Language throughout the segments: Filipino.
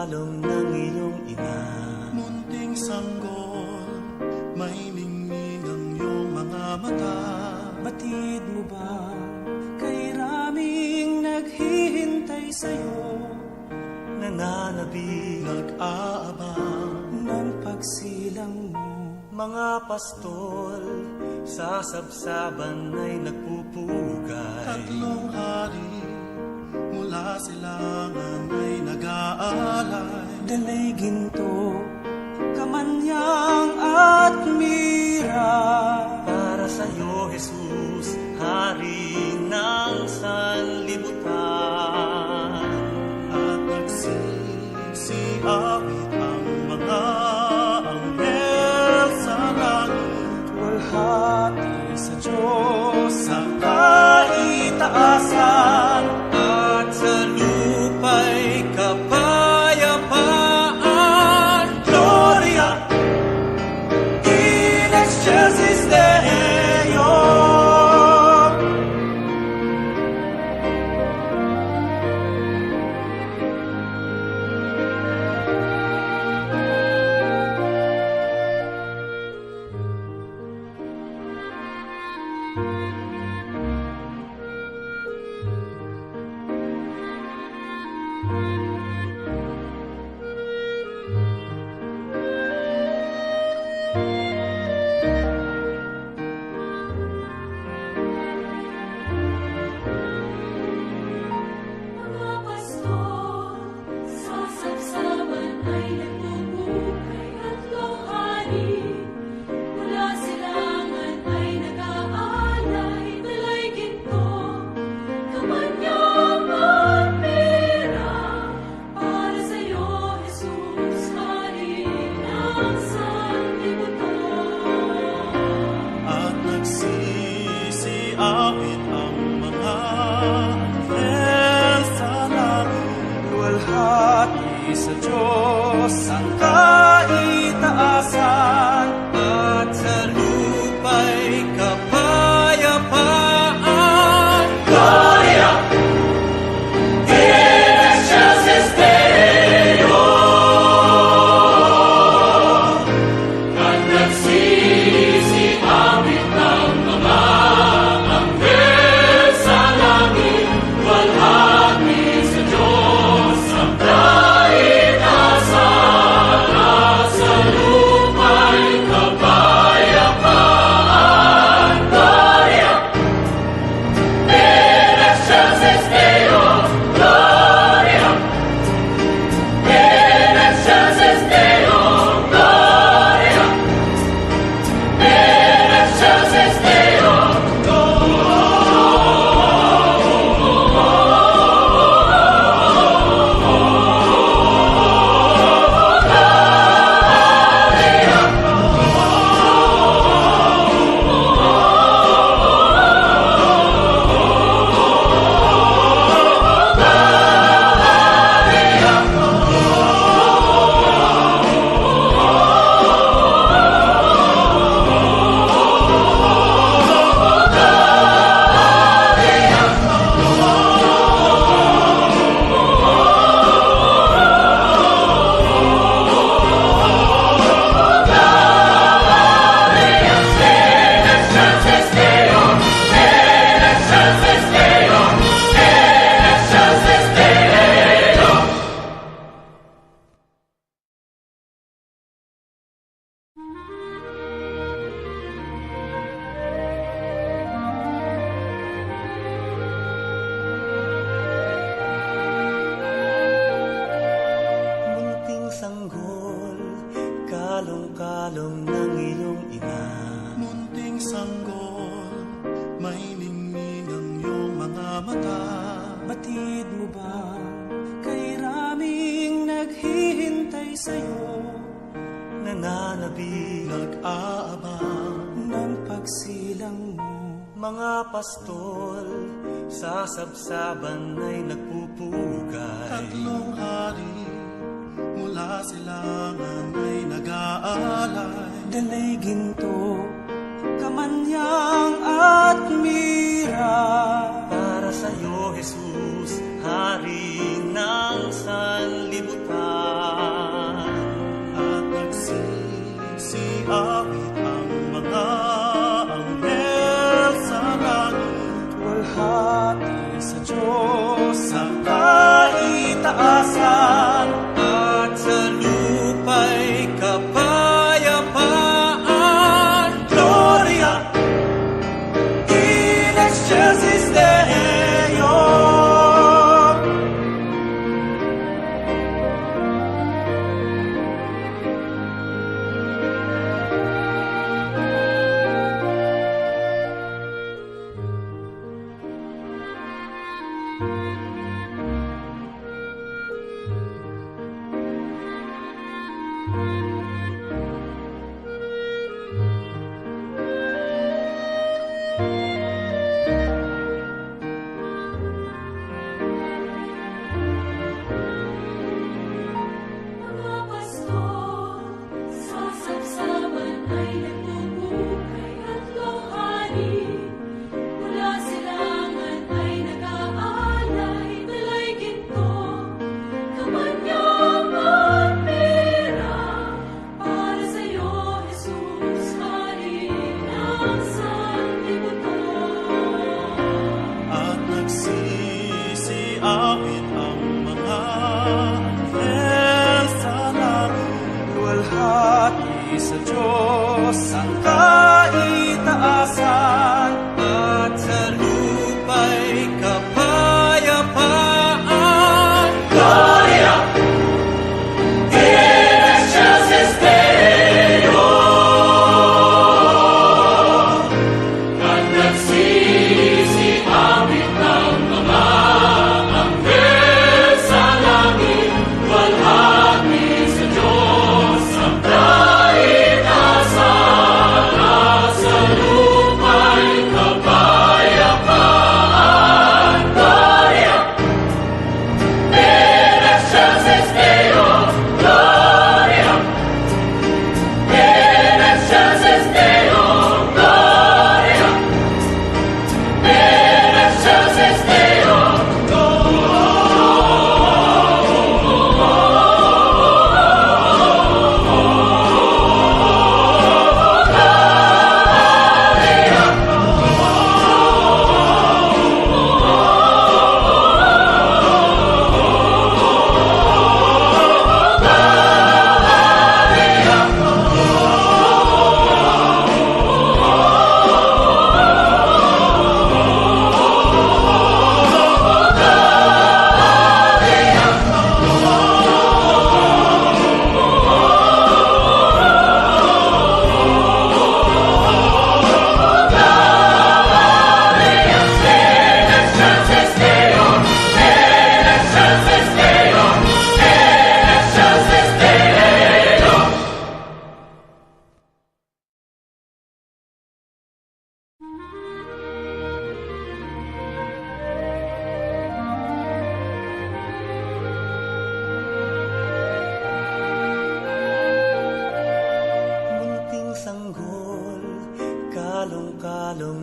kalong-kalong ng iyong ina. Munting sanggol, may ningning ang iyong mga mata. Batid mo ba kay raming naghihintay sa'yo, nananabik, nag-aabang ng pagsilang mo? Mga pastol sa sabsaban ay nagpupugay. Tatlong hari mula silangan ay nag-aalay. Dalay ginto, kamanyang at mira, para sa'yo, Jesus, Hari ng sanlibutan. At nagsisiawit ang mga anghel sa langit. Walhati sa Diyos sa kaitaasan, at sa lupa'y kapayapaan. Gloria in excelsis Deo. Mga pastol sa sabsaban ay nagpupugay. Tatlong hari mula silangan ay nag-aalay. Dalay ginto, kamanyang at pera, para sa'yo, Jesus, Hari ng sanlibutan. At nagsisiawit ang mga anghel sa langit. Luwalhati sa Diyos ang kaitaasan, at sa lupa'y kapayapaan. Gloria in excelsis Deo. At nagsisiawit ng mga anghel sa langit, walhati sa Diyos ang kaitaasan, at sa lupa'y kapayapaan. Gloria in excelsis Deo. Gloria in excelsis Deo. Gloria in excelsis Deo. Munting sanggol, kalong-kalong ng iyong ina. Munting sanggol, may ningning ang iyong mga mata. Batid mo ba kay raming naghihintay sa'yo, nananabik, Nag-aabang ng pagsilang mo? Mga pastol sa sabsaban ay nagpupugay. tatlong hari mula silangan ay nag-aalay. Dalay ginto, kamanyang at mira, para sa'yo, Jesus, Hari ng sanlibutan.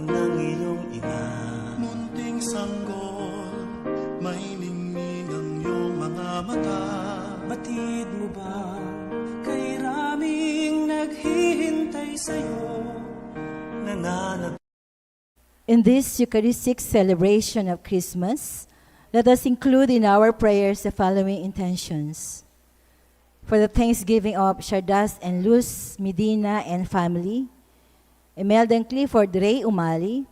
ng iyong ina. Munting sanggol, may ningning ang iyong mga mata. Batid mo ba kay raming naghihintay sa'yo, nananag. In this Eucharistic celebration of Christmas, let us include in our prayers the following intentions. For the thanksgiving of Shardas and Luz Medina and family, Imelda and Clifford Ray Umali,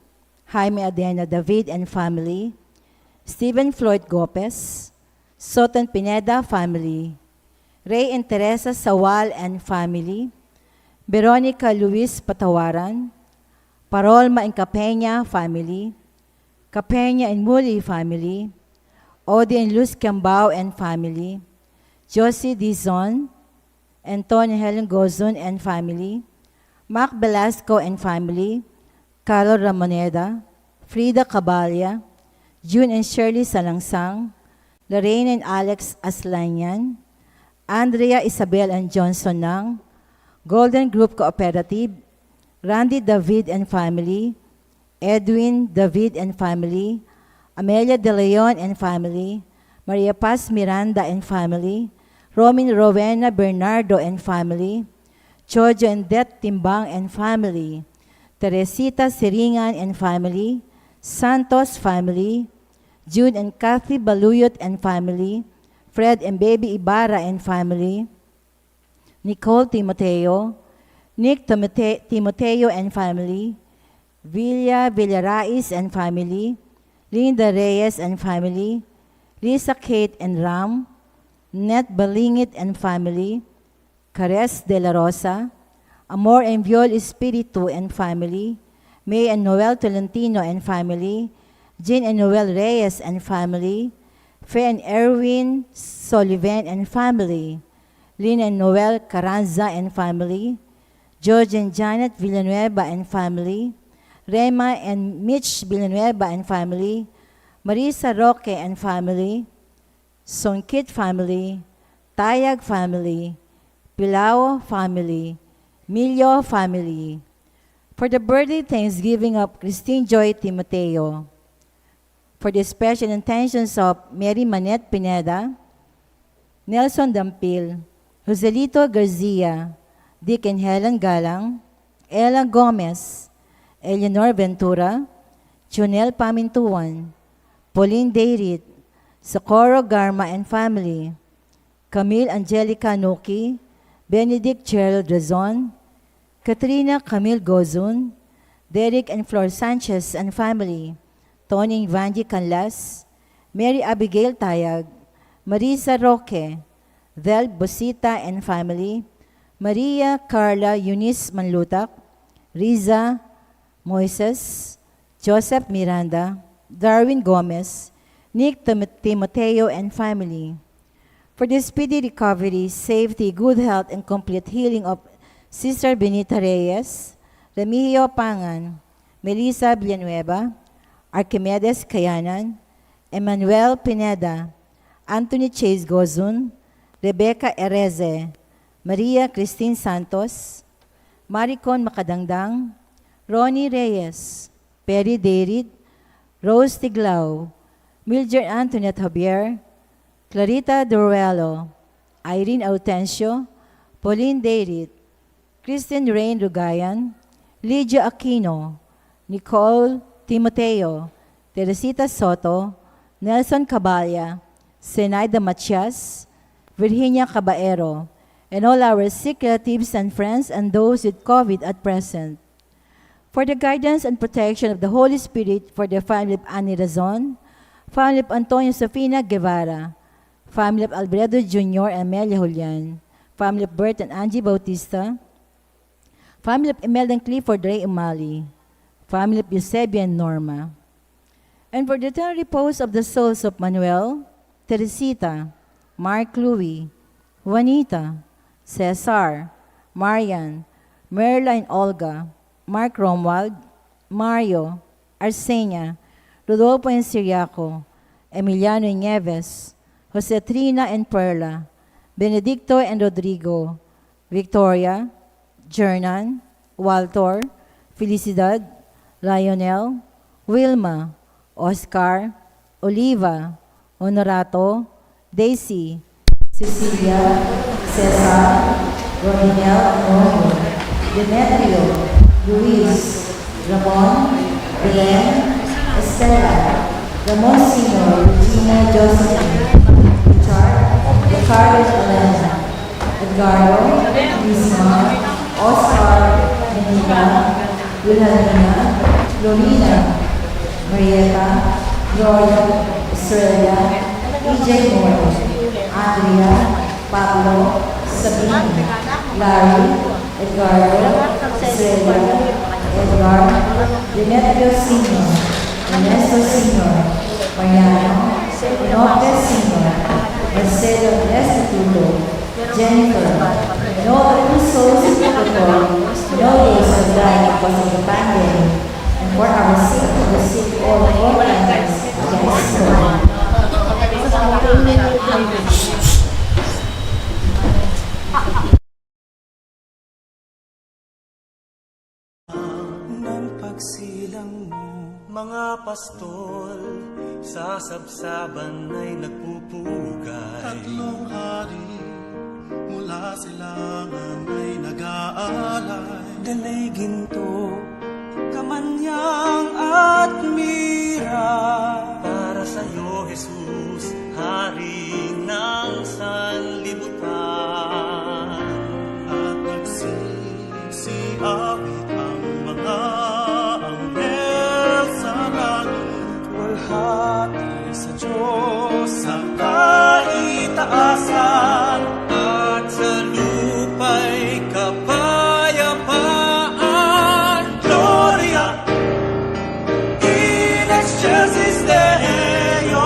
Jaime Adena David and family, Stephen Floyd Gopez, Soton Pineda family, Ray and Teresa Sawal and family, Veronica Luis Patawaran, Parolma and Capena family, Capena and Muli family, Odi and Luz Cambao and family, Josie Dizon, Antonio Helen Gozon and family, Mac Velasco and family, Carol Ramoneda, Frida Cabalya, June and Shirley Salangsang, Lorraine and Alex Aslanyan, Andrea Isabel and Johnson Nang, Golden Group Cooperative, Randy David and family, Edwin David and family, Amelia De Leon and family, Maria Paz Miranda and family, Romin Rowena Bernardo and family, Chojo and Det Timbang and family, Teresita Siringan and family, Santos family, Jude and Kathy Baluyot and family, Fred and Baby Ibarra and family, Nicole Timoteo, Nick Timoteo and family, Villa Villarais and family, Linda Reyes and family, Lisa Kate and Ram, Net Balingit and family, Cares de la Rosa, Amor and Viol Espiritu and family, May and Noel Tolentino and family, Jean and Noel Reyes and family, Faye and Erwin Sullivan and family, Lynn and Noel Carranza and family, George and Janet Villanueva and family, Rema and Mitch Villanueva and family, Marisa Roque and family, Songkit family, Tayag family, Pilao family, Milyo family. For the birthday thanksgiving of Christine Joy Timoteo, for the special intentions of Mary Manette Pineda, Nelson Dampil, Joselito Garcia, Dick and Helen Galang, Ella Gomez, Eleanor Ventura, Junel Pamintuan, Pauline Deirit, Socorro Garma and family, Camille Angelica Nuki, Benedict Gerald Razon, Katrina Camille Gozun, Derek and Flor Sanchez and family, Tony Vanji Canlas, Mary Abigail Tayag, Marisa Roque, Del Bosita and family, Maria Carla Eunice Manlutak, Riza Moises, Joseph Miranda, Darwin Gomez, Nick Timoteo and family. For the speedy recovery, safety, good health, and complete healing of Sister Benita Reyes, Remigio Pangan, Melissa Villanueva, Archimedes Kayanan, Emmanuel Pineda, Anthony Chase Gozun, Rebecca Ereze, Maria Christine Santos, Maricon Makadangdang, Ronnie Reyes, Perry Derid, Rose Tiglao, Mildred Antoinette Javier, Clarita Duruelo, Irene Autencio, Pauline Derid, Christian Rain Rugayan, Lydia Aquino, Nicole Timoteo, Teresita Soto, Nelson Cabalya, Zenaida Matias, Virginia Caballero, and all our sick relatives and friends and those with COVID at present. For the guidance and protection of the Holy Spirit for the family of Annie Razon, family of Antonio Sofina Guevara, family of Alfredo Jr. and Amelia Julian, family of Bert and Angie Bautista, family of Imelda and Clifford Ray Umali, family of Eusebio and Norma. And for the eternal repose of the souls of Manuel, Teresita, Mark Louie, Juanita, Cesar, Marian, Merla and Olga, Mark Romwald, Mario, Arsenia, Rodolfo and Siriaco, Emiliano and Nieves, Jose Trina and Perla, Benedicto and Rodrigo, Victoria, Jernan, Walter, Felicidad, Lionel, Wilma, Oscar, Oliva, Honorato, Daisy, Cecilia, Cesar, Roninel Anono, Demetrio, Luis, Ramon, Belen, Estela, Ramon Sr., Regina Josephine, Richard, Ricardo Elena, Edgardo, Isma, Oscar, Menita, Wilhelmina, Lorena, Marieta, Gloria, Estrella, EJ Moore, Andrea, Pablo, Sabine, Larry, Edgardo, Estrella, Edgar, Demetrio Sr., Ernesto Sr., Mariano, Enoque Sr., Marcelo Restituto, Jennifer, and all the true souls in purgatory, and all those who died because of the pandemic, and for our sake and the sake of all organizers against COVID. Nang pagsilang mo, mga pastol, sa sabsaban ay nagpupugay. Tatlong hari mula silangan ay nag-aalay. Dalay ginto, kamanyang at mira. Para sa'yo, Jesus, Hari ng sanlibutan. At nagsisiawit ang mga anghel sa langit. Walhati sa Diyos sa kaitaasan, at sa lupa'y kapayapaan. Gloria in excelsis Deo.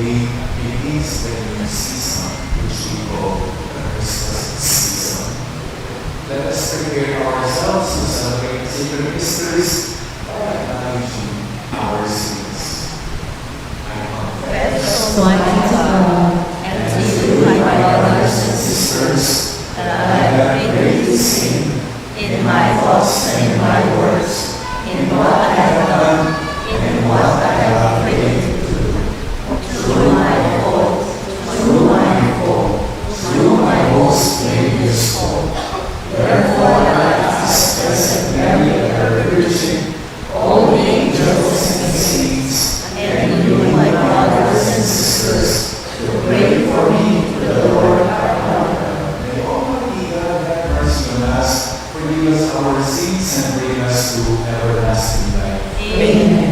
today begins the new season, which we call the Christmas season. Let us prepare ourselves to celebrate sacred mysteries by acknowledging our sins. I confess Almighty God, and to you, my brothers and sisters, that I have greatly sinned in my thoughts and in my words, in what I have done and in what I have failed to do. Through my fault, through my most grievous fault. Therefore I ask Blessed Mary, ever Virgin, all the angels and saints, and you, my brothers and sisters, to pray for me to the Lord our God. May Almighty God have mercy on us, forgive us our sins, and bring us to everlasting life. Amen.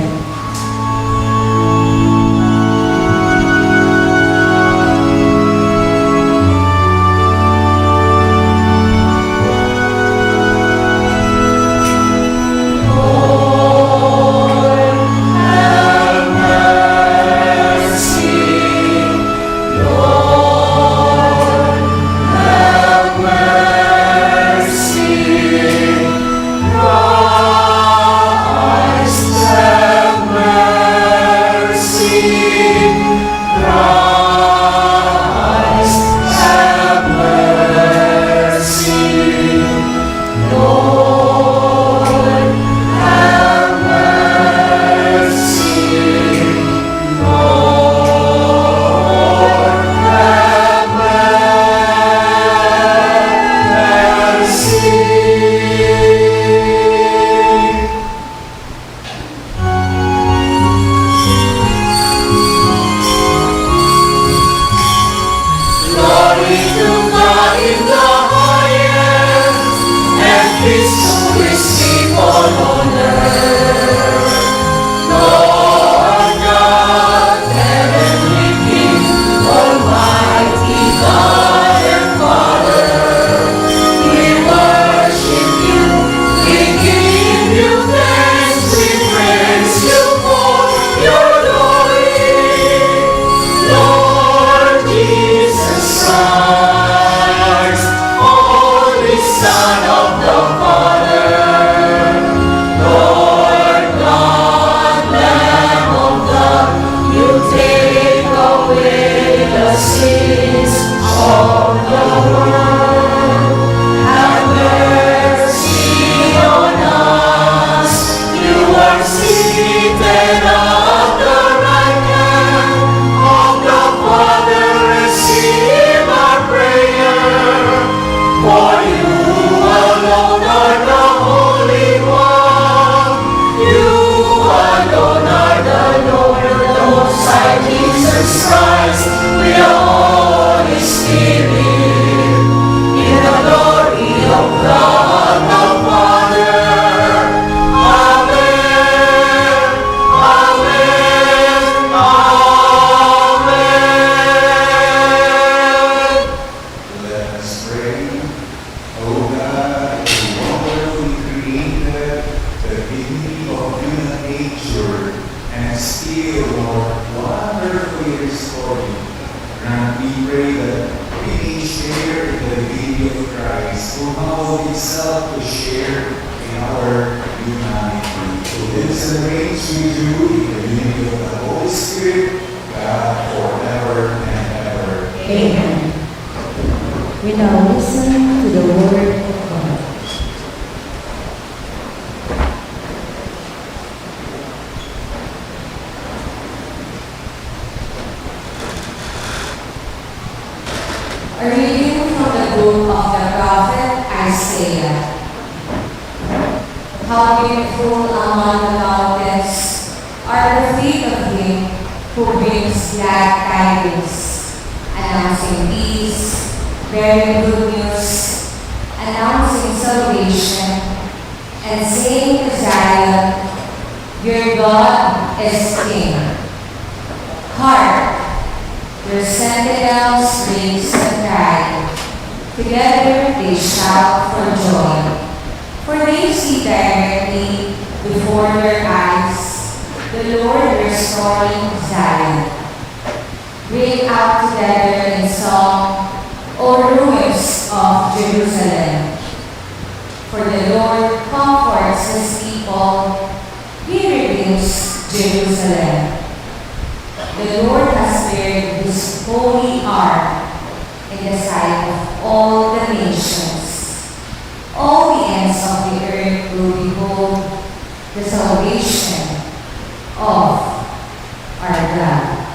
We now listen to the word of God. A reading from the book of the prophet Isaiah. How beautiful among the mountains are the feet of him who brings glad tidings, announcing peace, bearing good news, announcing salvation, and saying to Zion, your God is King. Hark! Your sentinels raise the cry. Together they shout for joy. For they see directly before their eyes the Lord restoring Zion. ring out together in song, O ruins of Jerusalem. For the Lord comforts his people, he redeems Jerusalem. The Lord has spared his holy arm in the sight of all the nations. All the ends of the earth will behold the salvation of our God.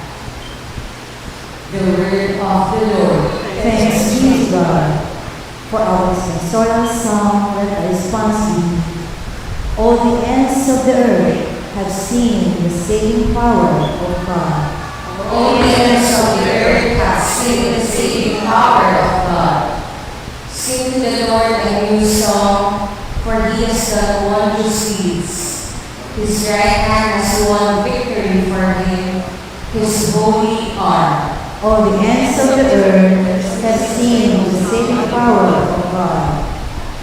The word of the Lord. Thanks be to God. For our pastoral song, let our response be, all the ends of the earth have seen the saving power of God. All the ends of the earth have seen the saving power of God. Sing to the Lord a new song, for he has done wondrous deeds. His right hand has won victory for him, his holy arm. All the ends of the earth have seen the saving power of God.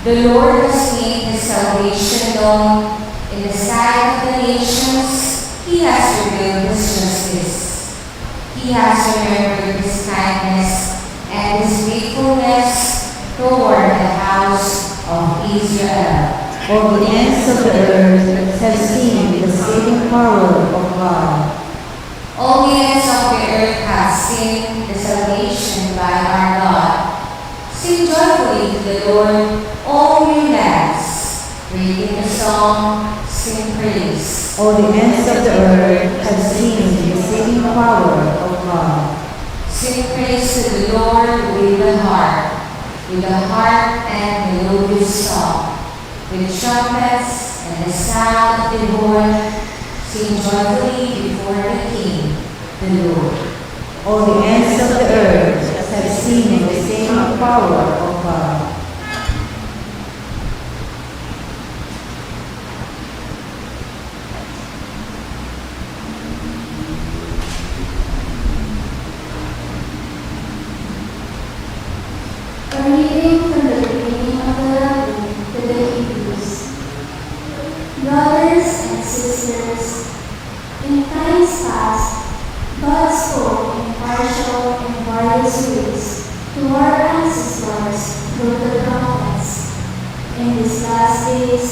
The Lord has made his salvation known in the sight of the nations. He has revealed his justice. He has remembered his kindness and his faithfulness toward the house of Israel. All the ends of the earth have seen the saving power of God. All the ends of the earth have seen the salvation by our God. Sing joyfully to the Lord, all you lands. Reading the song, sing praise. All the ends of the earth have seen the saving power of God. Sing praise to the Lord with the harp and melodious song, with trumpets and the sound of the horn. Sing joyfully before the King, the Lord. All the ends of the earth have seen the saving power of God. A reading from the beginning of the letter to the Hebrews. Brothers and sisters, in times past, God spoke in partial and various ways to our ancestors through the prophets. In these last days,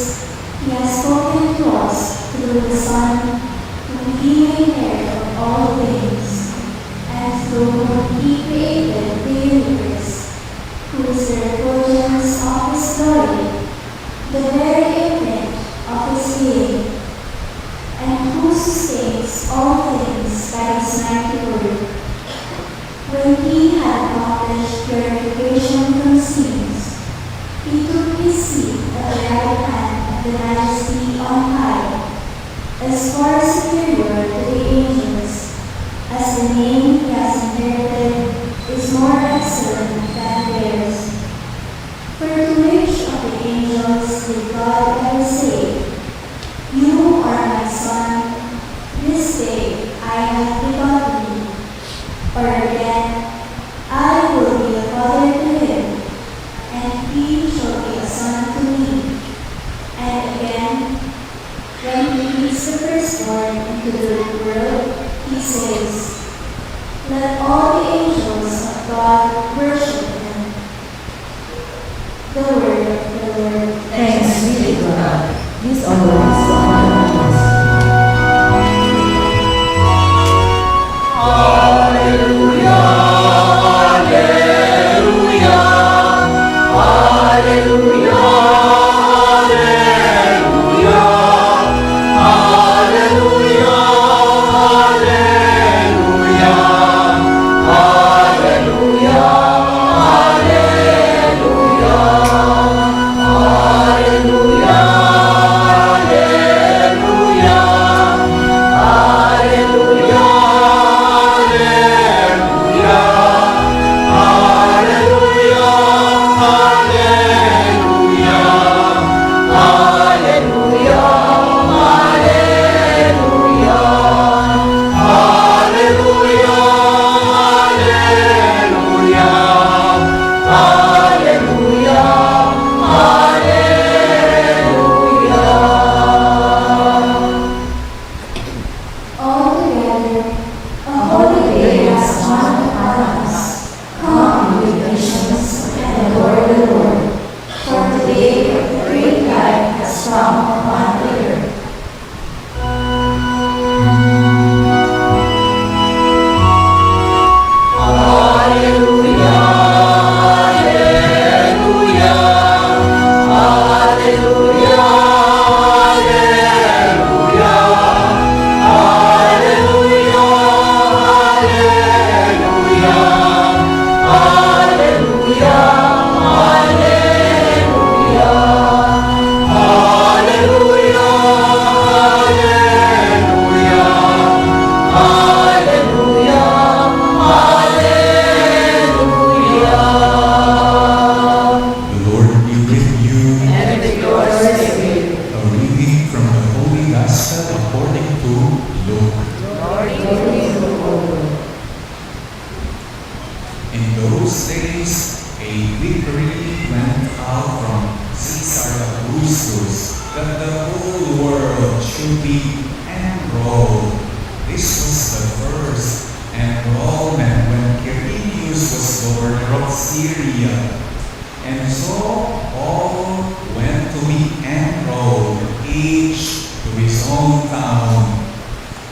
He has spoken to us through the Son, whom He made heir of all things, and through whom He created the universe, who is the refulgence of His glory, the very imprint of His being, and who sustains all things by His mighty word. When He had accomplished purification from sins, He took His seat at the right hand of the Majesty on high, as far superior to the angels, as the name He has inherited is more excellent than theirs. For to which of the angels did God ever say, "You are my son, this day I have begotten you"? Or again, "I will be a father to him, and he shall be a son to me"? And again, when He leads the firstborn into the world, He says, "Let all the angels of God worship Him." The word of the Lord. Thanks be to God. This always honors. Hallelujah. those days, a decree went out from Caesar Augustus that the whole world should be enrolled. This was the first enrollment when Quirinius was governor of Syria. And so all went to be enrolled, each to his own town.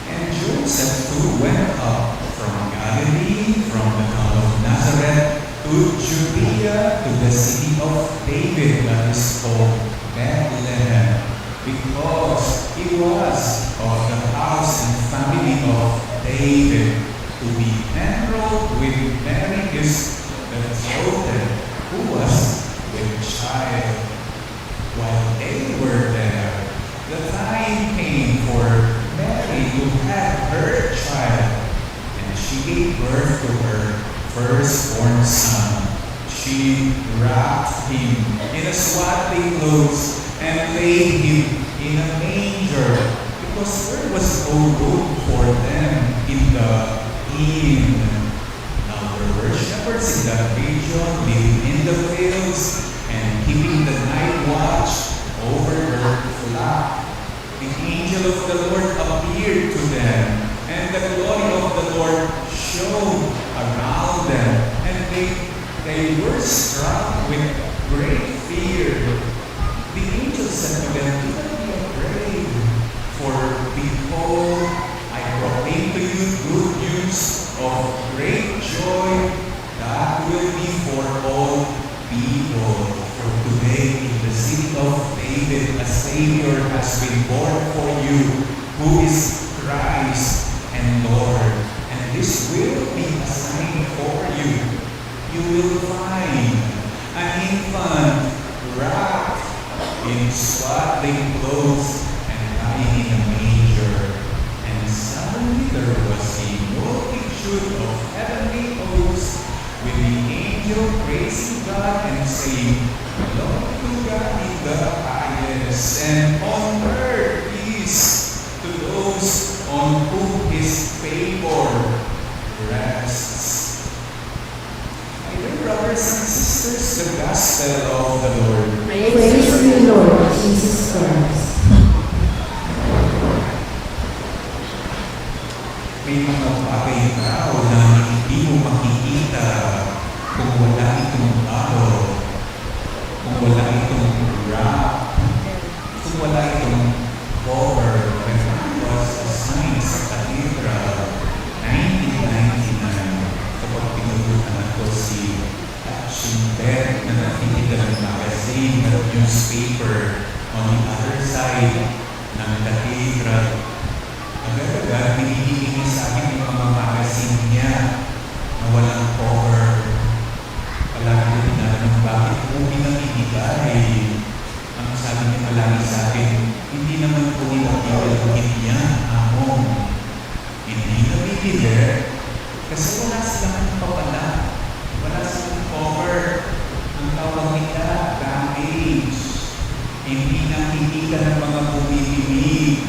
And Joseph too went up from Galilee, from the town of Nazareth, to Judea, to the city of David that is called Bethlehem, because he was of the house and family of David, to be enrolled with Mary, his betrothed, who was with child. While they were there, the time came for Mary to have her child, and she gave birth to her firstborn son. She wrapped him in a swaddling clothes and laid him in a manger, because there was no room for them in the inn. Now there were shepherds in that region living in the fields and keeping the night watch over their flock. The angel of the Lord appeared to them, and the glory of the Lord shone around them, and they were struck with great fear. The angel said to them, "Do not be afraid, for behold, I proclaim to you good news of great joy that will be for all people. For today in the city of David a Savior has been born for you, who is Christ and Lord. And this will be a sign for you. You will find an infant wrapped in swaddling clothes and lying in a manger." And suddenly there was a multitude of heavenly hosts with the angel praising God and saying, "Glory to God in the highest, and on earth peace to those on whom his favor rests." My dear brothers and sisters, the gospel of the Lord. Praise to you, Lord Jesus Christ. May mga bagay daw na hindi mo makikita kung wala itong araw, kung wala itong wrap, kung wala itong cover. When I was assigned sa cathedral, 1999, kapag pinugutan ako si Jude na nakikita ng magazine at newspaper on the other side ng cathedral, agad-agad binibigay niya sa akin yung mga magazine niya na walang cover. Palagi na tinanong bakit po pinamimigay. Ang sabi niya palagi sa akin, hindi naman po nila pinagpagin niya, among. Hindi nabibili kasi wala silang papala. Wala silang cover. Ang tawag nila, damage. Hindi nakikita ng mga bumibili.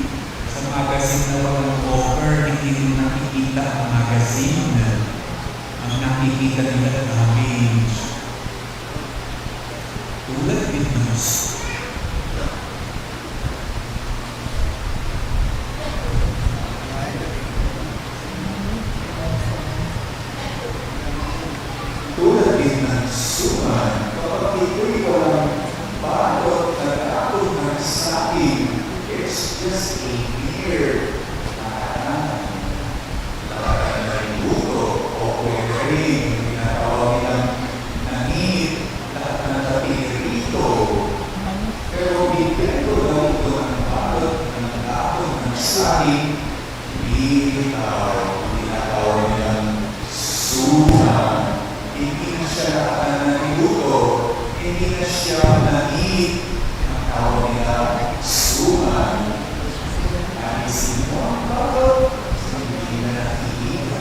Sa magazine na walang cover, hindi rin nakikita ang magazine. Ang nakikita nila damage. Tulad din ng suman, kapag ito'y walang balot na tapos ng sabi, it's just a beer. Luto o pwedeng tinatawag nilang nanit, lahat ng tabi rito. Pero bigyan ko daw ito ng balot ng tapos ng sabi, tinatawag nilang suman. Hindi na siya naniluto, hindi na siya nanit, ang tawag nila suman. Alisin mo ang balot, hindi na nakikita.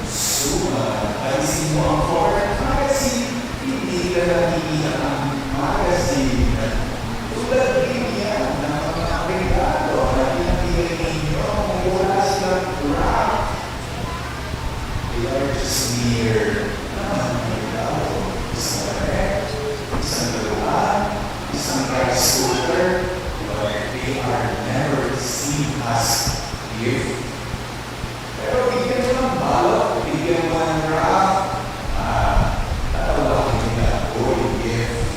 Suman. Alisin mo ang foreign magazine, hindi na nakikita ang magazine. Tulad din yan ng mga regalo na pinapili ninyo kung wala silang wrap. They are just mere isang direct, isang laruan, isang rice cooker, but they are never seen as gift. Pero bigyan mo ng balot, bigyan mo ng wrap, tatawagin nila, yung gift.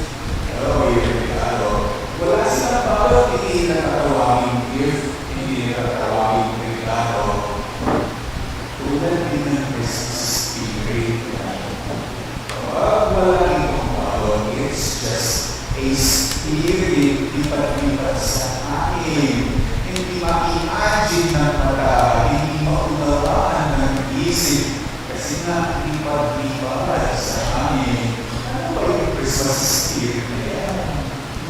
Pero yung regalo, wala silang balot, hindi na tatawagin gift, hindi na tatawagin regalo. Tulad din ng Christmas spirit. Kapag wala itong balot, it's just a spirit, lipat-lipat sa akin. Hindi ma-imagine ng mata, hindi maunawaan ng isip, kasi nga lipat-lipat sa amin. Ano ba yung Christmas spirit na yan?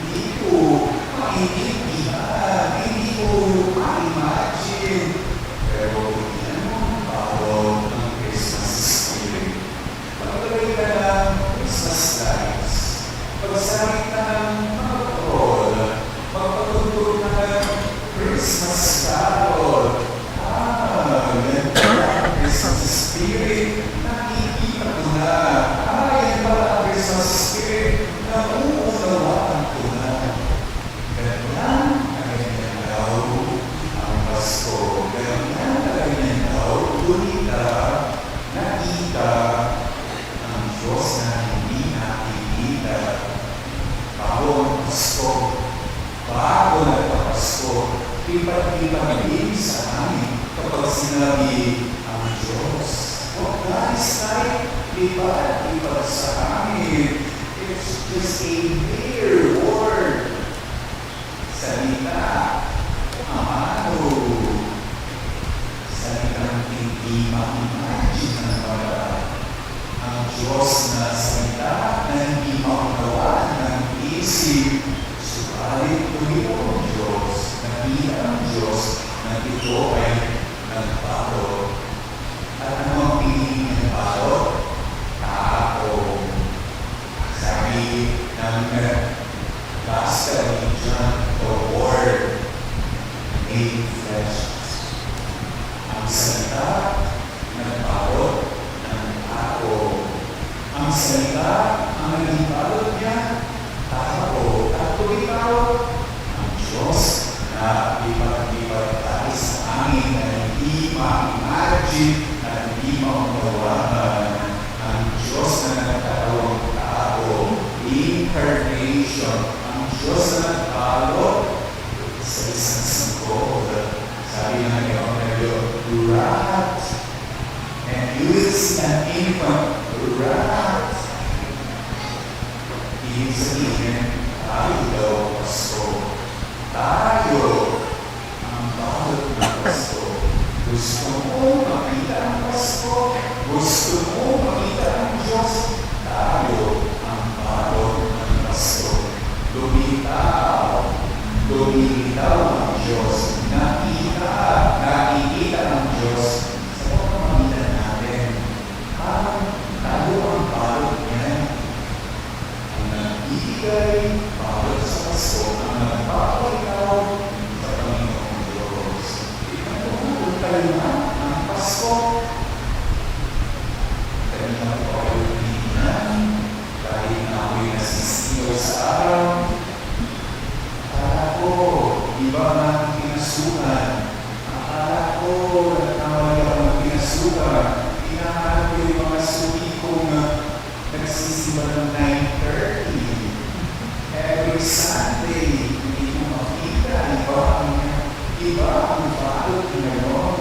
Hindi ko maintindihan, hindi ko ma-imagine. Pero yan ang bawal ng Christmas spirit. Pagkagay ka ng Christmas lights, pagsamit ka ng mga parol, magpatutulog ka ng Christmas carol. Yan pala ang Christmas spirit. Nakikita ko na. Yan pala ang Christmas spirit. Nauunawaan ko na. Ganyan na ganyan daw ang Pasko. Ganyan na ganyan daw tunita, nakita ang Diyos na hindi nakikita. Bago ang Pasko, bago nagpapasko, lipat-lipat din sa amin kapag sinabi ang Diyos. Huwag nais tayo lipat-lipat sa amin. It's just a mere word. Salita. Amado. Salitang hindi ma-imagine ng mga ang Diyos na salita na hindi maunawaan ng isip. Subalit Panginoon Diyos, nakita ang Diyos na ito ay nagbalot. At ano ang pinili ng balot? Tao. Sabi ng Gospel ni John, the Word made flesh. Ang salita nagbalot ng tao. Ang salita ang naging balot niya, tao. Ang Diyos na lipat-lipat tayo sa amin na hindi ma-imagine, na hindi maunawaan. Ang Diyos na nagkatawang tao, incarnation, ang Diyos na nagbalot sa isang sanggol. Sabi ng Evangelyo, wrapped, and you will see an infant wrapped. Ibig sabihin, tayo daw Pasko. Tayo ang balot ng Pasko. Gusto mo makita ang Pasko? Gusto mo makita ang Diyos? Tayo ang balot ng Pasko. Lumitaw. Lumitaw ang Diyos. Nakikita ang Diyos sa pamamagitan natin. Tayo ang balot niya. Ang nagbibigay balot sa Pasko, ang nagpapalitaw sa Panginoong Diyos. Ikanong kalima ang Pasko. Kanina po kayo pinignan, kahit na ako'y nasisigaw sa araw. Akala ko, iba na ang pinasukan. Akala ko, nagkamali ako ng pinasukan. Inahanap ko yung mga suki kong nagsisimula ng 9:30. Every Sunday, hindi ko makita. Iba ang balot ngayon.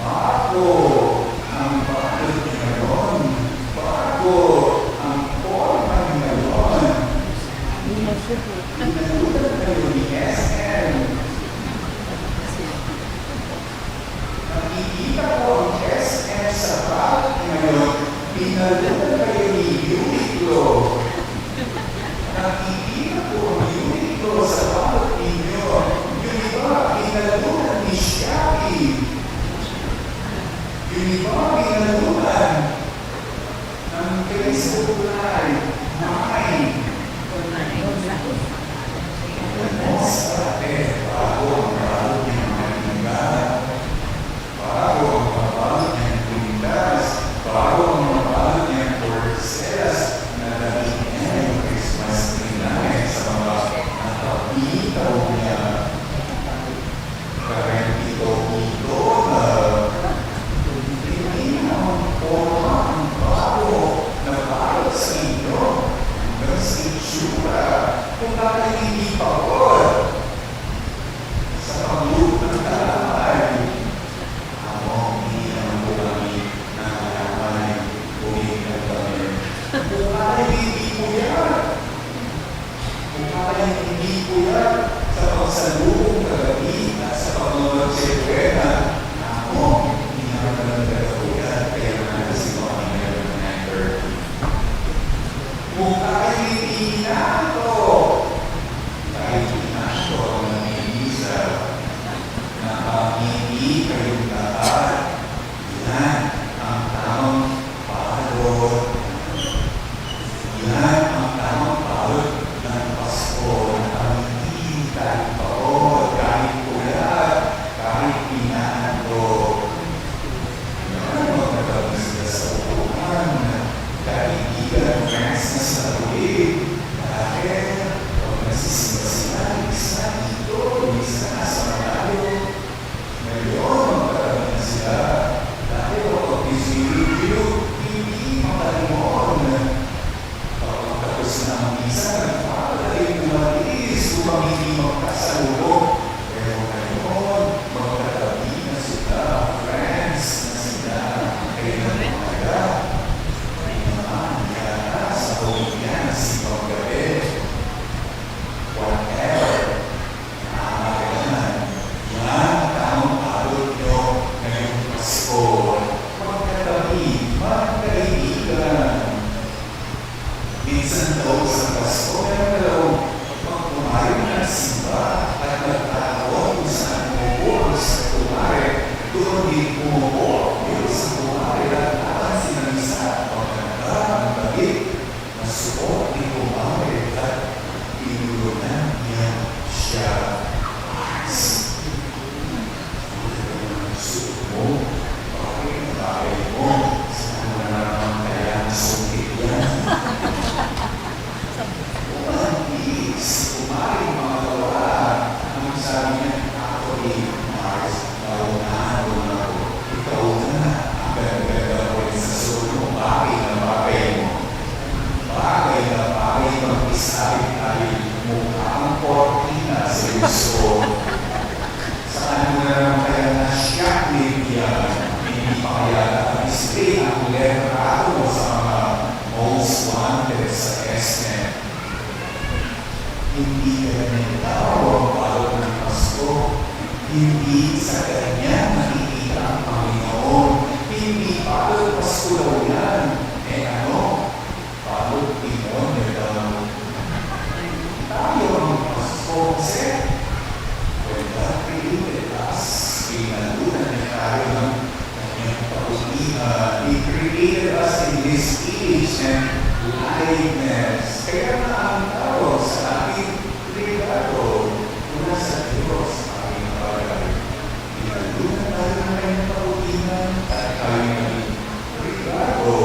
Bago ang balot ngayon. Bago ang forma ngayon. Inalutan kayo ni SM. Nakikita ko ang SM sa balot ngayon. Inalutan kayo ni Uniqlo. Nakikita ko ang Uniqlo sa balot ninyo. Yung iba, inalutan ni Shopee. Yung iba, inalutan ng Facebook Live. Mine. Sa atin, bago ang balot ng Manila, bago ang balot ng Pilipinas, bago ang balot ng Porcel, Kuya, sa pagsalubong kagabi at sa pagmamag sa Ekwena, ako, hindi na ka lang kuya, kaya naman kasi mga meron ng 9:30. Mukha hindi na ako. Kahit inaso ang namimisa na ang hindi kayong lahat, yan ang tamang palot. Yan ang tamang palot ng Pasko na ang hindi kahit paod, kahit kulat, kahit pinahandog. Yan ang magkakaroon sila sa upuan, kaibigan, friends na sa tuwid. Dahil pag nagsisimba sila, isa dito, isa na sa malayo. Ngayon, magkakaroon na sila. Dahil kapag isirigyo, hindi makalimon. Kapag tapos na ang isa, nagpapalay umalis upang hindi magkasalubong. Pero ngayon, magkatabi na sila, friends na sila, kaya nagpapala. Ay naman, yata sa pagkakyan si paggabi. Whatever, namagalan, yan ang tamang palot nyo ngayong Pasko. Magkatabi, magkaibigan. Minsan daw sa Pasko, meron daw magkumarin ng simba at nagtatawag kung saan umupo sa kumare. Doon din umupo yun sa kumare at laban sila isa pagkanda ang gabi na suot ni kumare at pinulunan niya siya. Suot mo, bakit ang bagay mo? Saan mo naman kaya nasungkit yan? Kumari mga gawa. Ang sabi niya, ako Mars, naunahan mo na ako. Ikaw na, ang ganda-ganda ko rin sa sulo mo. Bagay na bagay mo. Bagay na bagay mag-isabit tayo mukha ang kortina sa gusto. Saan mo na naman kaya na-shock yan? Hindi pa kaya na-display ang letrato mo sa mga most wanted sa SNET. Hindi kanya tao ang palot ng Pasko. Hindi sa kanya nakikita ang Panginoon. Hindi palot Pasko daw yan. Ano? Palot demonyo daw. Tayo ang Pasko kasi when God created us, pinalunan niya tayo ng kanyang paulihan. He created us in His image and likeness. Kaya na ang tawag sa ating regalo mula sa Diyos, aking bagay. Pinalunan tayo ng kanyang paulihan at tayo ng regalo.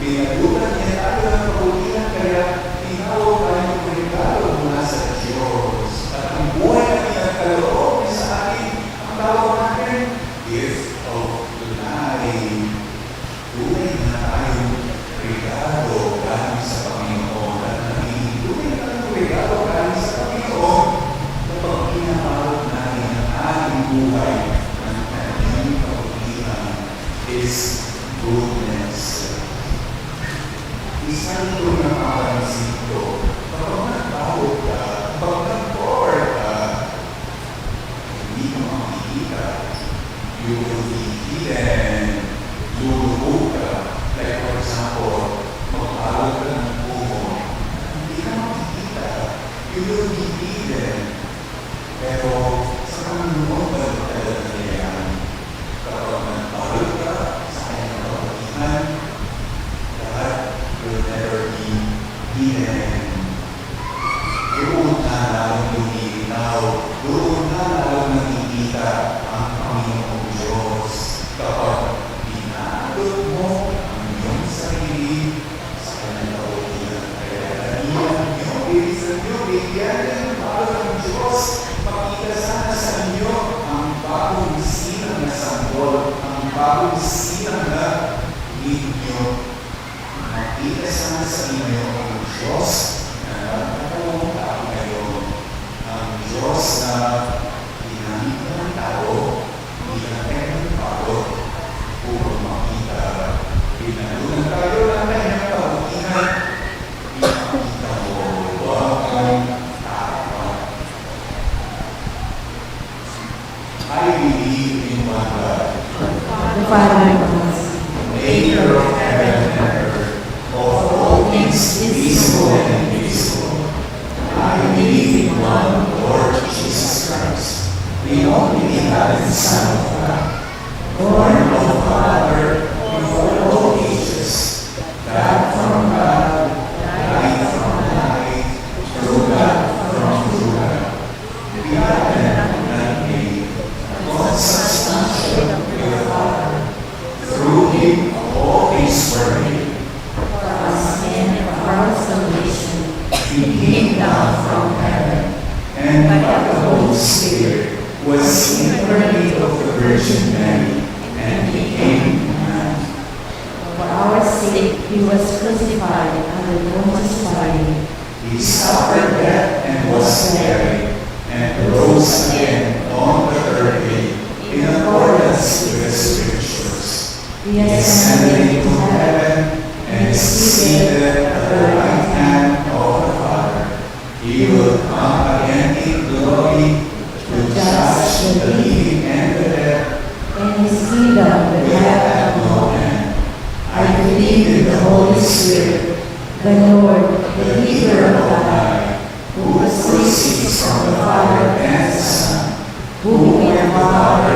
Pinalunan niya tayo ng paulihan kaya tinawag tayo ng regalo mula sa Diyos. At ang buhay na pinagkaloob niya sa atin, ang tawag natin, gift of life. Tunay na tayong regalo galing sa Panginoon at naging tayong regalo galing sa Panginoon kapag pinapalot natin ang ating buhay ng kanyang kapaglihan is goodness. Isa ito na mapansin ko, kapag nagpalot ka, kapag nag-pour ka, hindi mo makikita. You will be hidden. Lulubog ka. Like for example, magpalot ka ng buho. Hindi ka makikita. You will be hidden. Pero sa Panginoon ba talaga yan? Kapag nagpalot ka sa kanyang kapagitan, God will never be hidden. Doon na lang lumilinaw. Doon na lang nakikita ang Panginoong Diyos. Kapag pinalot mo ang iyong sarili sa kanyang kaulihan. Kaya dalihan niyo, bilisan niyo, bigyan ng palot ng Diyos. Makita sana sa inyo ang bagong sinang na sanggol, ang bagong sinang na ninyo. Makita sana sa inyo ang Diyos na nagtatawang tao ngayon. Ang Diyos na ginamit ng tao, ginamit ng palot upang makita. Pinalunan tayo ng kanyang kabukihan. Ipakita mo, huwag kang Almighty, maker of heaven and earth, of all things visible and invisible. I believe in one Lord Jesus Christ, the only begotten Son of God, born of the Father before all ages, God from God, light from light, true God from true God, begotten, not made, consubstantial with the Father. Through him all things were made. for us men and for our salvation, He came down from heaven, and by the Holy Spirit was incarnate of the Virgin Mary, and became man. for our sake he was crucified under Pontius Pilate. He suffered death and was buried, and rose again on the third day, in accordance with the Scriptures. He He ascended into heaven, and is seated at the right hand of the Father. He will come again in glory to judge the living and the dead. and his kingdom will We have have no end. I believe in the Holy Spirit, the Lord, the giver of life, who proceeds from the Father and the Son, who with in the the Father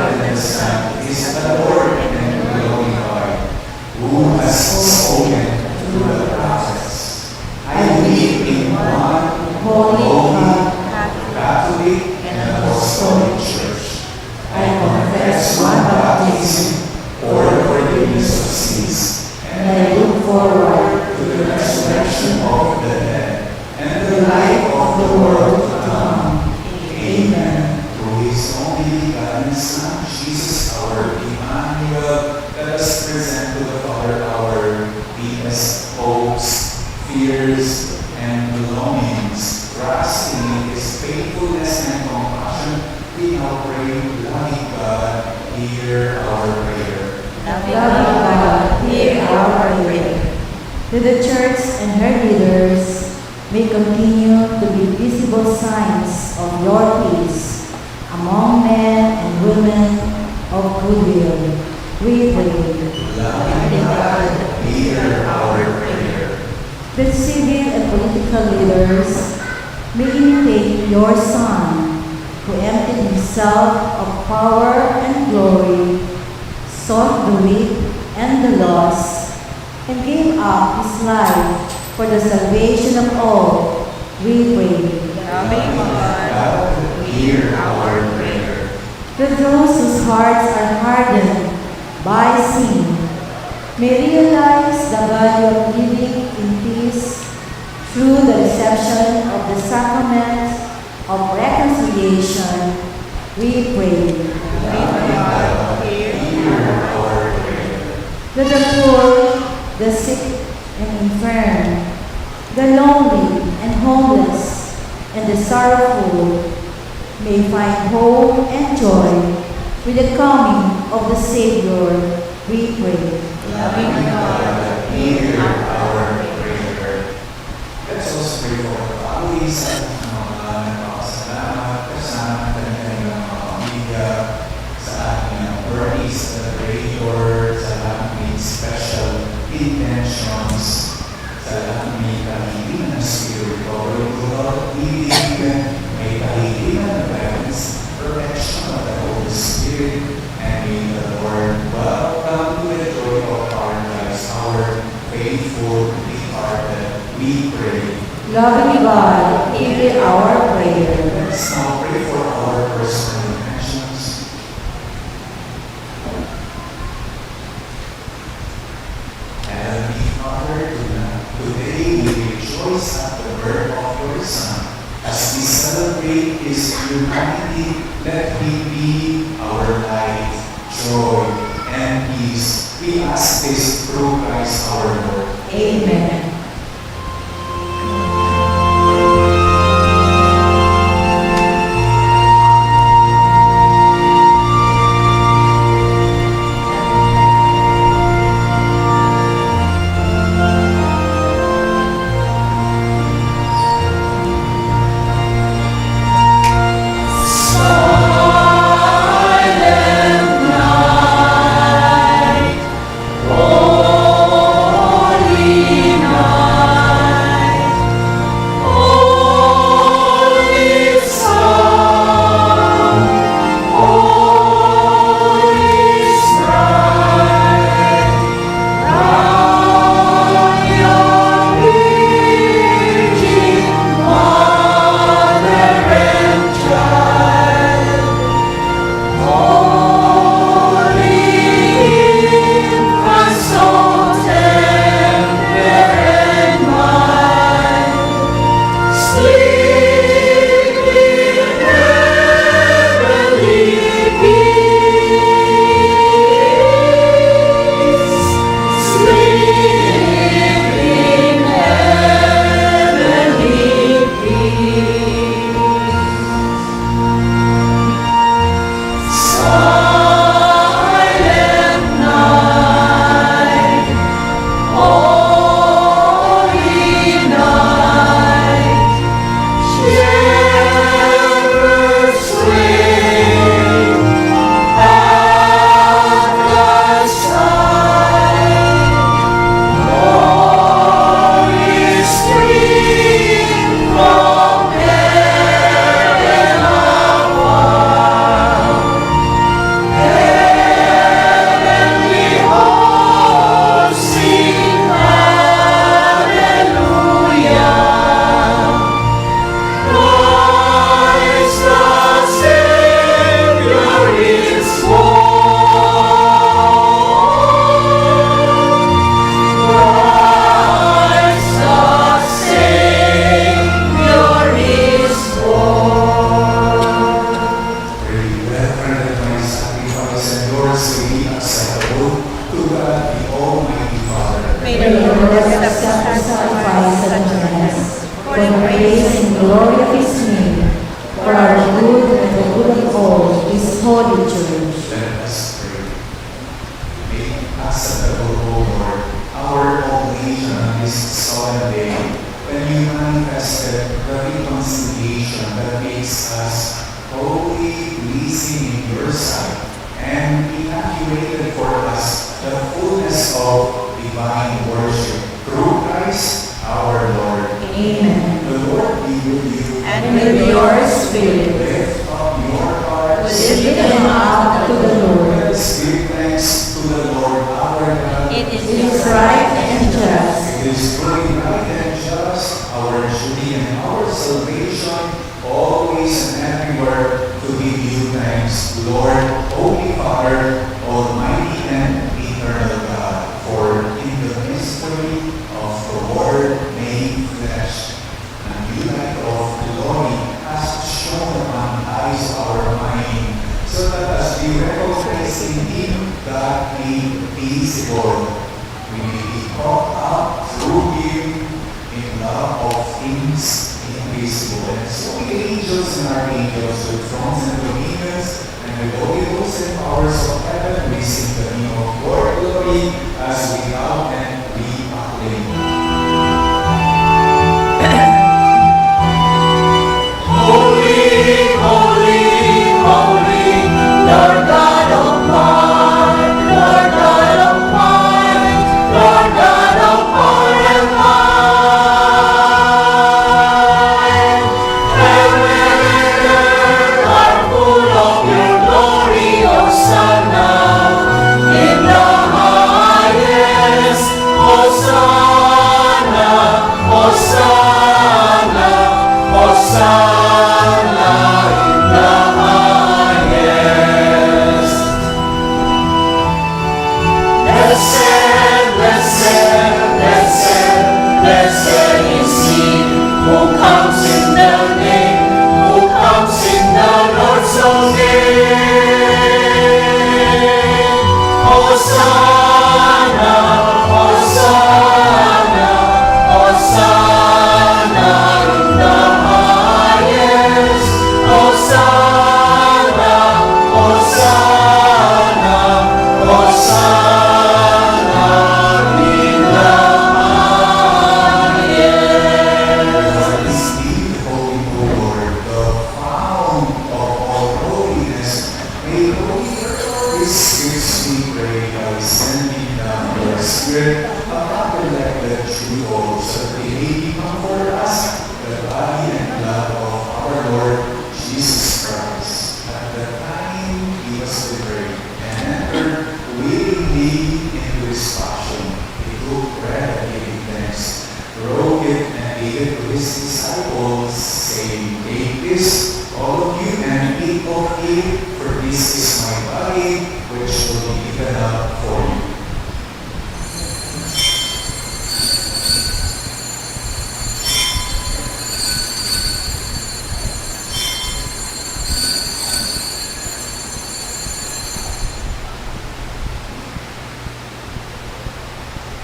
Father and the Son is adored and glorified, who has spoken through the prophets. I believe in one Holy God, Catholic and Apostolic Church. I confess one baptism, for the forgiveness of sins, and I look forward to the resurrection of the dead, and the life of the world to come. Amen. Through his only begotten Son, Jesus our Emmanuel, let us present to the Father our deepest hopes, fears, and longings. Trusting in his faithfulness and compassion, we now pray, loving God, hear our prayer. loving God, hear our prayer. That the Church and her leaders may continue to be visible signs of your peace among men and women of goodwill. We pray. Loving God, hear our prayer. That civil and political leaders may imitate your Son, who emptied himself of power and glory, sought the weak and the lost, and gave up his life for the salvation of all. We pray. Loving God, hear our prayer. That those whose hearts are hardened by sin may realize the value of living in peace through the reception of the sacrament of reconciliation. We pray. Loving God, hear our prayer. That the poor, the sick and infirm, the lonely and homeless, and the sorrowful may find hope and joy with the coming of the Savior. We pray. Loving God, hear our prayer. Let's also pray for the families at mga nagpapasalamat kasama kanilang mga pamilya sa ating birthdays celebrator, sa lahat may special intentions, sa lahat may kahilingan ng spiritual healing, may kahilingan ng guidance, protection of the Holy Spirit, and may the Lord welcome to the joy of our lives, our faithful departed. We pray. Loving God, hear our prayer. Let's now pray for our personal intentions. Heavenly Father, today we rejoice at the birth of your Son. As we celebrate his humanity, let he be our light, joy, and peace. We ask this through Christ our Lord. Amen. Silent night, this solemn day, when you manifested the reconciliation that makes us holy, pleasing in your sight, and inaugurated for us the fullness of divine worship through Christ our Lord. Amen. The Lord be with you. And with your spirit. Lift up your hearts. Lift them up to the Lord. Let us give thanks to the Lord our God. It is right and just. It is truly right and just, our duty and our salvation, always and everywhere, to give you thanks, Lord, Holy Father, Almighty and Eternal God, for in the mystery of the Word made flesh, and you light of glory has shone upon eyes of our mind, so that as we recognize in Him that made visible, we may be caught up through Him in love of things invisible. And so the angels and archangels with thrones and dominions and with all the hosts and powers of heaven, we sing the hymn of your glory as we bow and we acclaim. Holy, holy, holy, Lord God Almighty, Lord God Almighty, Lord God Almighty. Heaven and earth are full of your glory, Hosanna in the highest. Hosanna, Hosanna, Hosanna in the highest. Blessed, blessed, blessed, blessed is he who comes in the name, who comes in the Lord's own name. Hosanna, Hosanna, Hosanna in the highest. Hosanna, Hosanna, Hosanna in the highest. Indeed, Holy Lord, the crown of all holiness, may Holy Earth gives me pray by sending down your Spirit upon the elected true oaths, that they may become for us the body and blood of our Lord Jesus Christ. At the time he was delivered and entered willingly into his passion, he took bread and gave thanks, broke it and gave it to his disciples, saying, "Take this, all of you, and eat of it, for this is my body, which will be given up for you."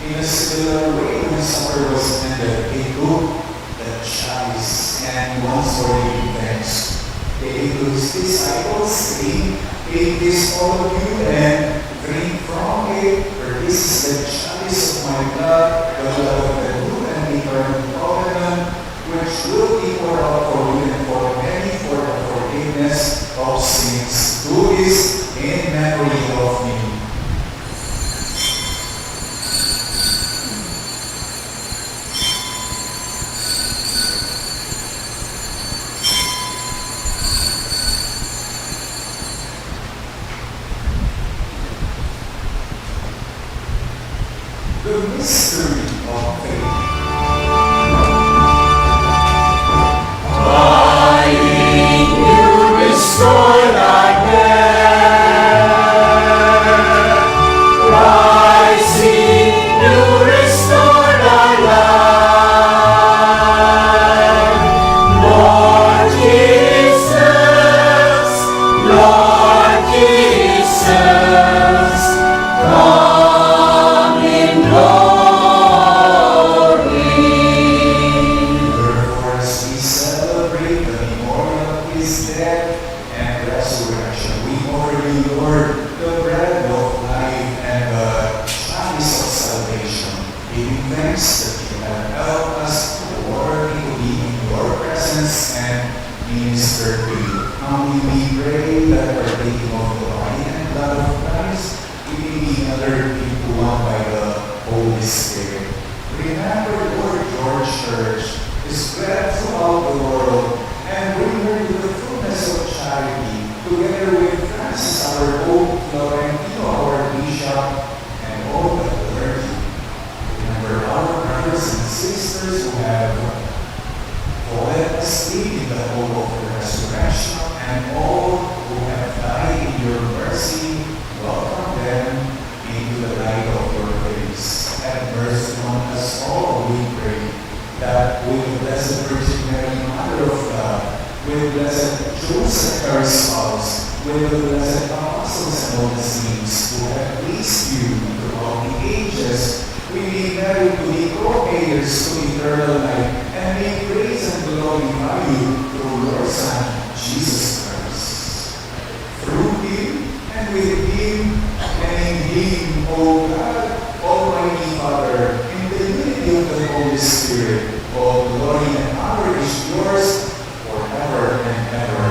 In a similar way, when supper was ended, he took the chalice and once more gave thanks. He gave to his disciples, saying, "Take this, all of you, and drink from it, for this is the chalice of my blood, the blood of the new and eternal covenant, which will be poured out for you and for many for the forgiveness of sins. Do this in memory of me." The mystery of faith. Dying, you restored again. Rising, you restored our life. Lord Jesus, Lord Jesus, come in glory. Therefore, as we celebrate the memorial of his death and resurrection, heirs to eternal life, and may praise and glorify you through your Son, Jesus Christ. Through him, and with him, and in him, O God, Almighty Father, in the unity of the Holy Spirit, all glory and honor is yours forever and ever.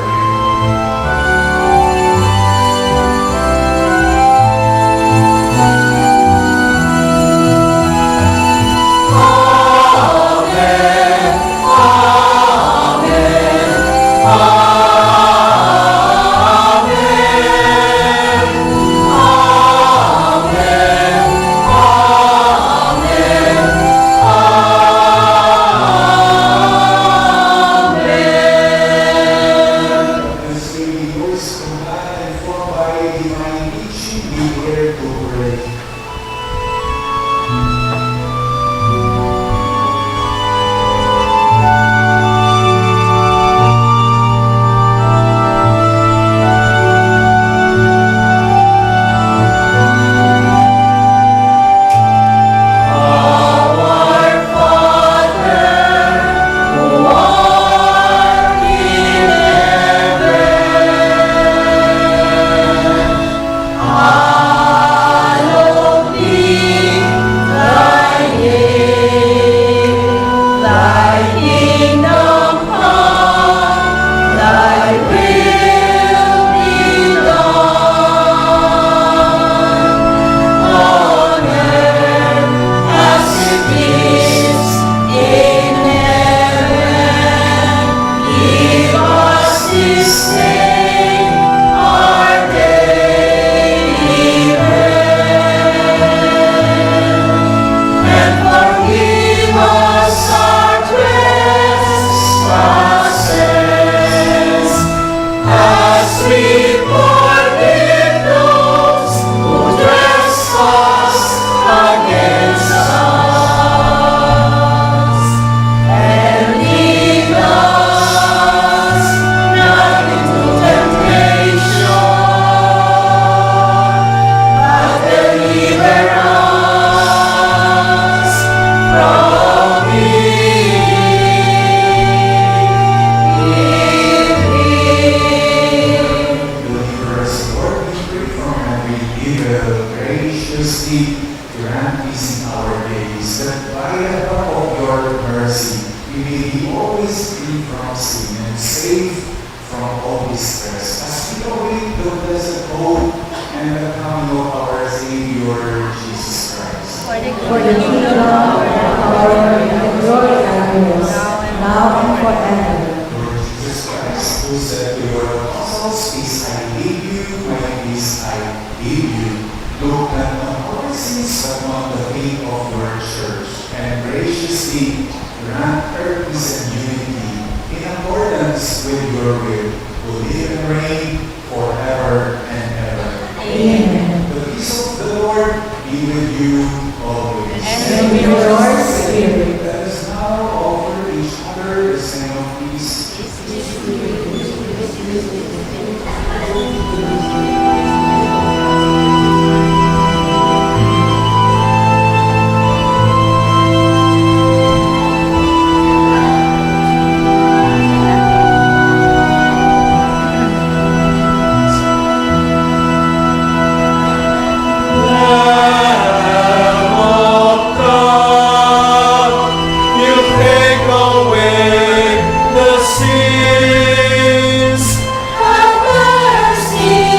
Have mercy.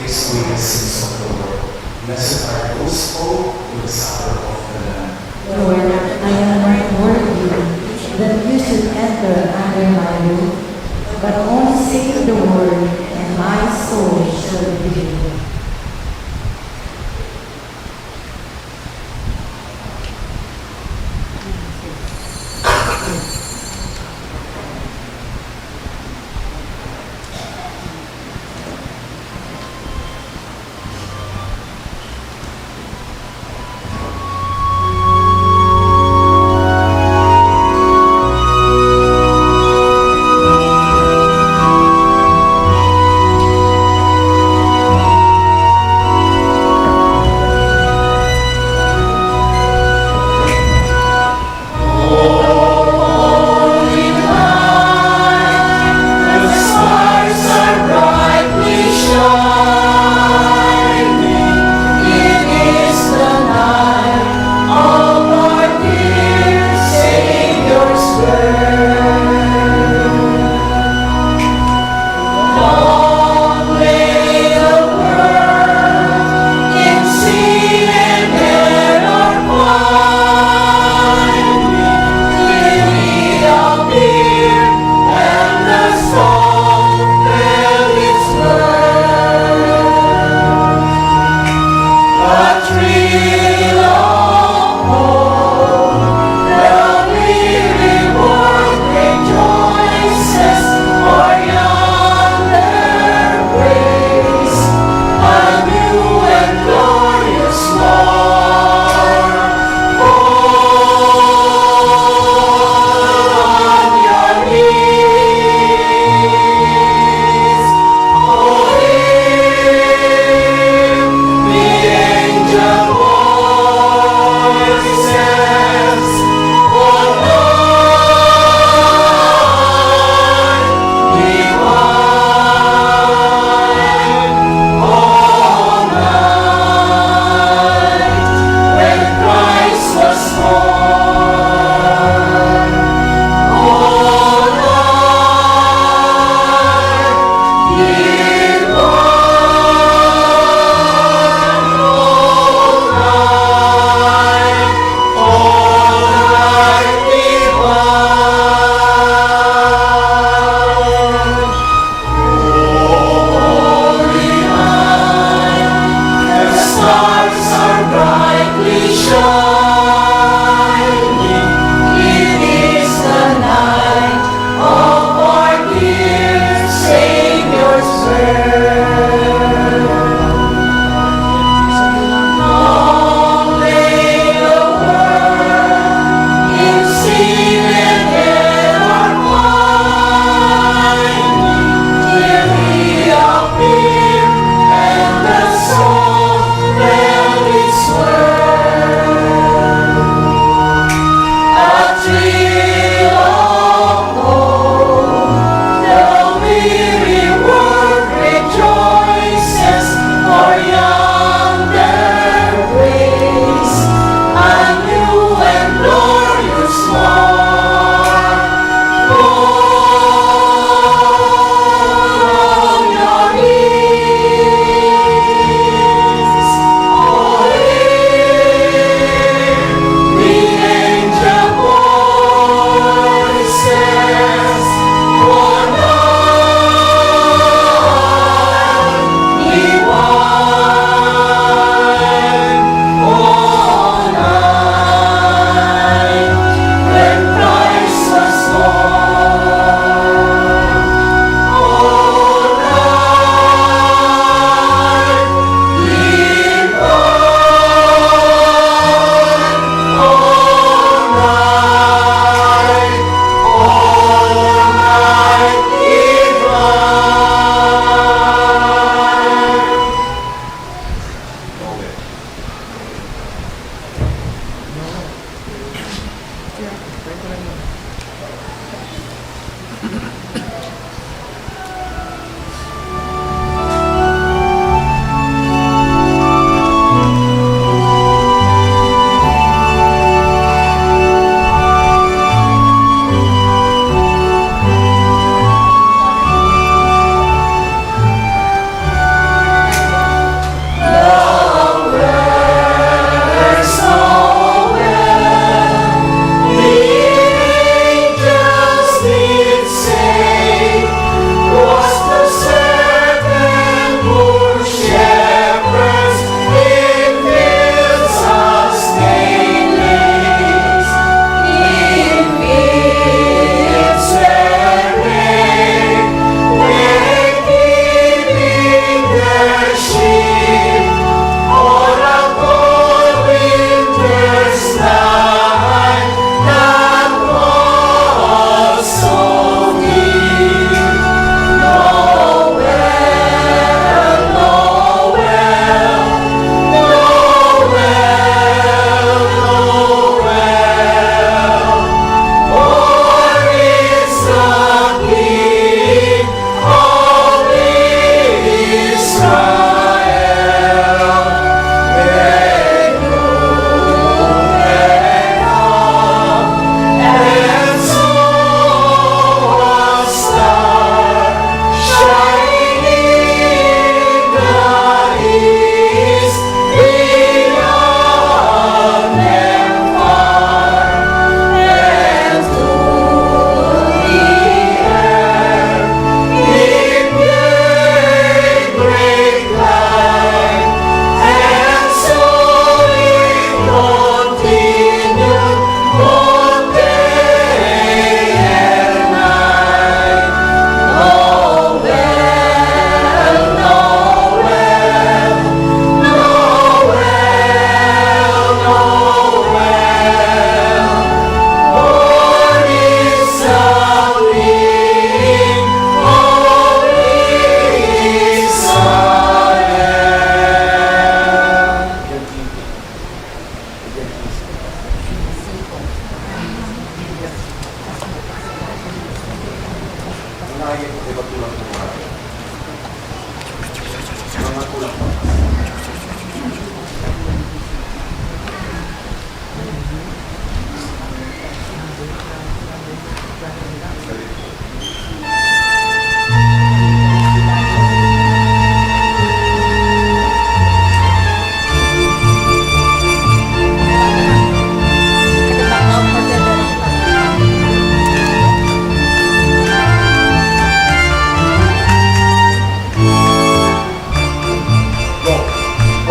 takes away the sins of the world. Blessed are those called to the supper of the Lamb. Lord, I am not worthy that you should enter under my roof, but only say the word, and my soul shall be healed.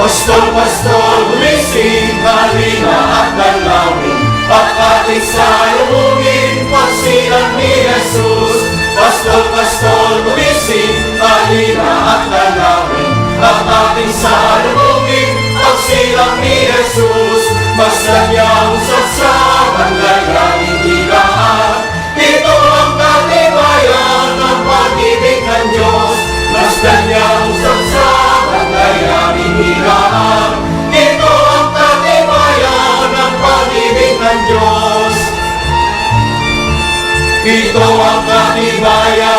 Pastol, pastol, gumising, halina at dalawin, at ating salubungin, pagsilang ni Jesus. Pastol, pastol, gumising, halina at dalawin, at ating salubungin, pagsilang ni Jesus. Masdan niyang sasabang layangin higaan, ito ang katibayan ng pag-ibig ng Diyos. Masdan niyang sasabang layangin higaan, ito ang katibayan ng pag-ibig ng Diyos. Ito ang katibayan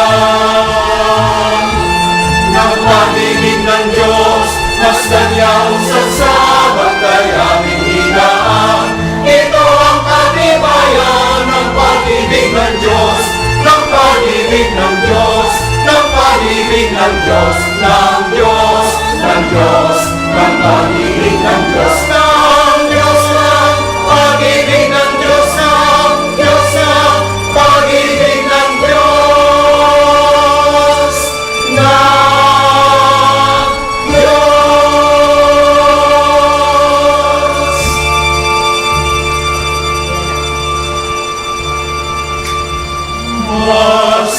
ng pag-ibig ng Diyos. Masdan niyang sasabang layangin higaan, ito ang katibayan ng pag-ibig ng Diyos, ng pag-ibig ng Diyos, ng pag-ibig ng Diyos, ng Diyos, ng Diyos, ng pag-ibig ng Diyos, ng Diyos, ng pag-ibig ng Diyos, ng Diyos, ng pag-ibig ng Diyos, ng Diyos.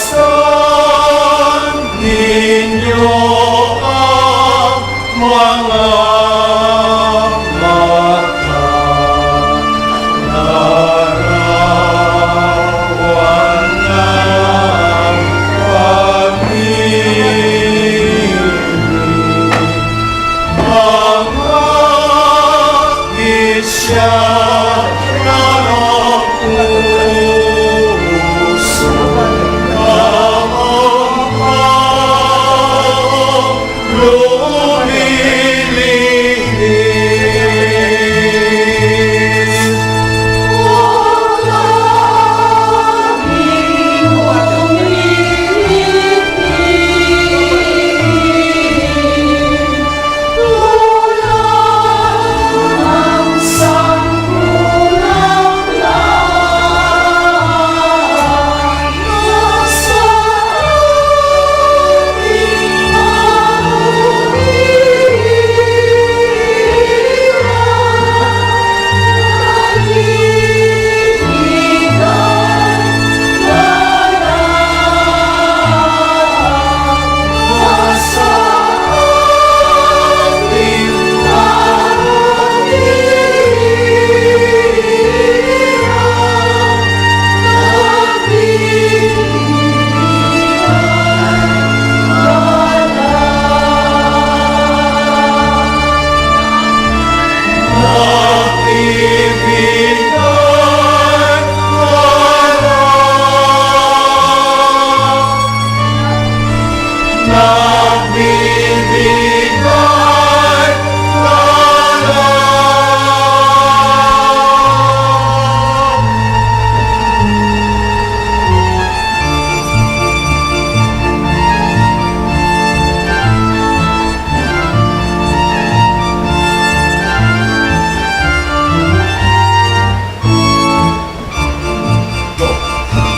Masdan ninyo ang mga mata, larawan ng pag-ibig, mga isya ng puso,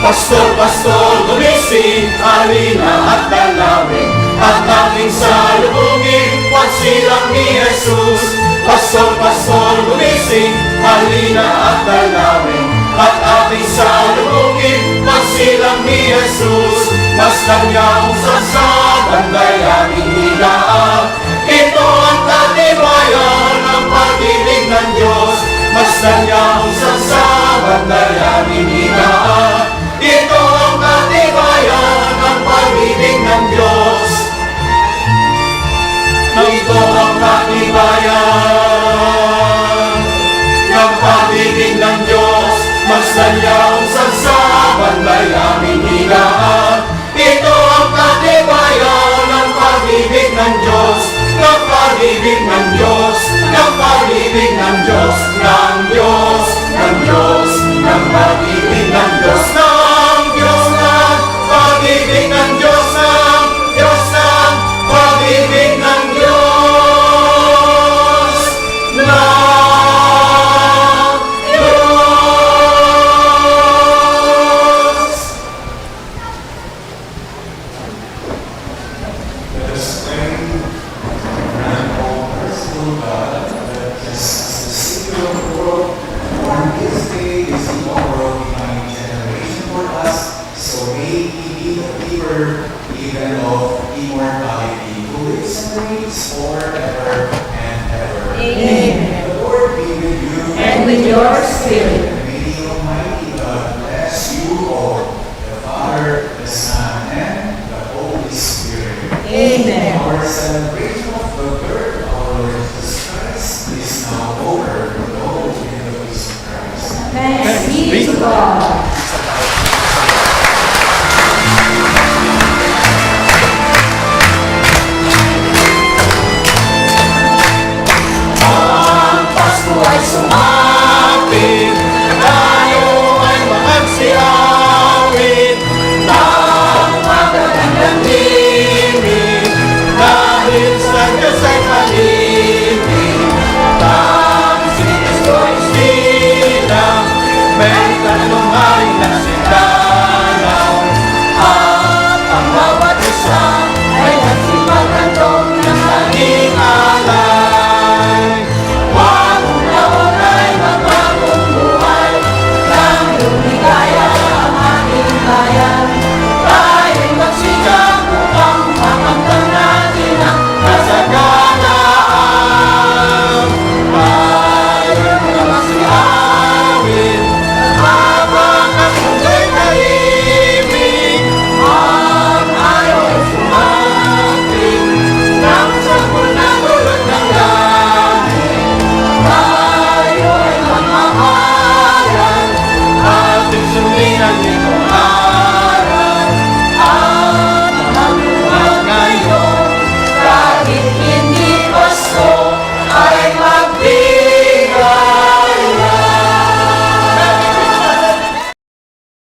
Pastol, pastol, gumising, halina at dalawin, at ating salubungin, pagsilang ni Jesus. Pastol, pastol, gumising, halina at dalawin, at ating salubungin, pagsilang ni Jesus. Masdan niyang sasabang layangin higaan, ito ang katibayan ng pag-ibig ng Diyos. Masdan niyang sasabang layangin higaan, ito ang katibayan ng pag-ibig ng Diyos. Ito ang katibayan ng pag-ibig ng Diyos. Masdan niyang sasabang layangin higaan, ito ang katibayan ng pag-ibig ng Diyos, ng forever and ever. Amen. The Lord be with you. And with your spirit. May the Almighty God bless you all, the Father, the Son, and the Holy Spirit. Amen. Our celebration of the birth of our Lord Jesus Christ is now over. Go in the peace of Christ. Thanks be to God. Pasko ay sumapit, tayo ay magsiawit ng magandang dinig, dahil sa Diyos ay mali.